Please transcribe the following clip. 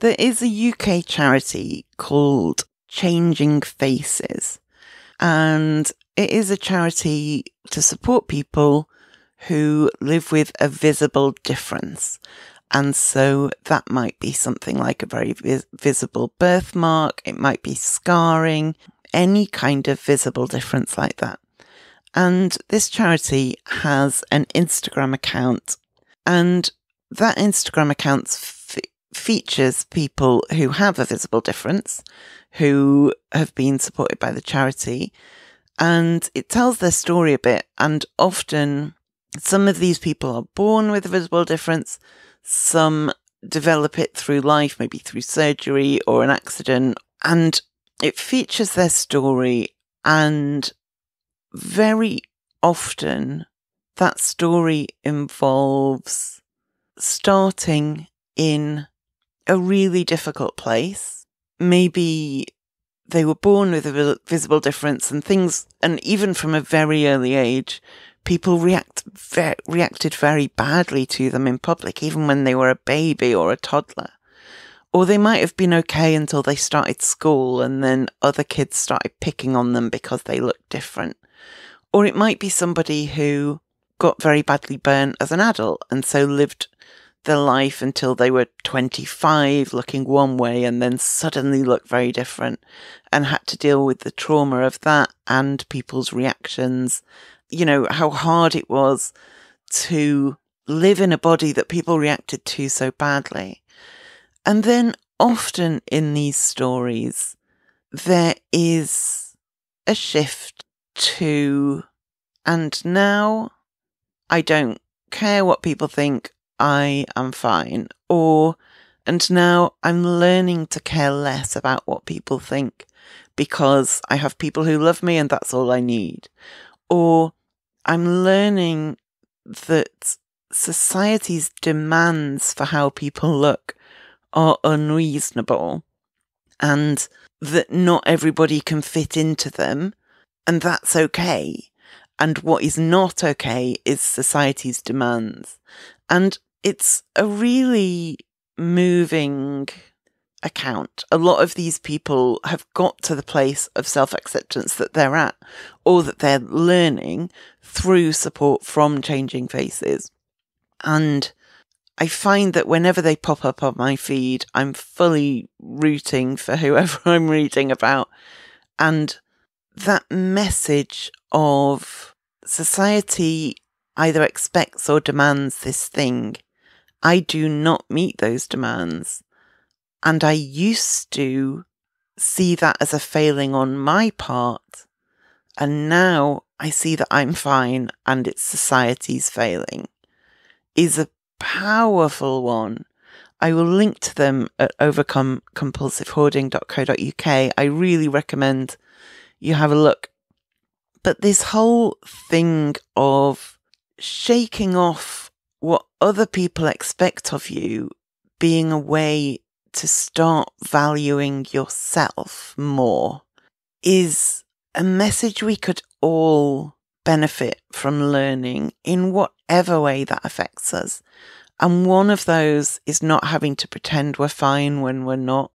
There is a UK charity called Changing Faces, and it is a charity to support people who live with a visible difference. And so that might be something like a very visible birthmark. It might be scarring, any kind of visible difference like that. And this charity has an Instagram account, and that Instagram account features people who have a visible difference, who have been supported by the charity, and it tells their story a bit. And often some of these people are born with a visible difference, some develop it through life, maybe through surgery or an accident, and it features their story. And very often that story involves starting in a really difficult place. Maybe they were born with a visible difference and things, and even from a very early age, people reacted very badly to them in public, even when they were a baby or a toddler. Or they might have been okay until they started school, and then other kids started picking on them because they looked different. Or it might be somebody who got very badly burnt as an adult and so lived their life until they were 25 looking one way and then suddenly looked very different, and had to deal with the trauma of that and people's reactions. You know, how hard it was to live in a body that people reacted to so badly. And then often in these stories, there is a shift to, and now I don't care what people think, I am fine. Or, and now I'm learning to care less about what people think because I have people who love me and that's all I need. Or I'm learning that society's demands for how people look are unreasonable and that not everybody can fit into them, and that's okay. And what is not okay is society's demands. And it's a really moving account. A lot of these people have got to the place of self-acceptance that they're at, or that they're learning through support from Changing Faces. And I find that whenever they pop up on my feed, I'm fully rooting for whoever I'm reading about. And that message of society either expects or demands this thing, I do not meet those demands. And I used to see that as a failing on my part. And now I see that I'm fine and it's society's failing, is a powerful one. I will link to them at overcomecompulsivehoarding.co.uk. I really recommend you have a look. But this whole thing of shaking off what other people expect of you being a way to start valuing yourself more is a message we could all benefit from learning in whatever way that affects us. And one of those is not having to pretend we're fine when we're not.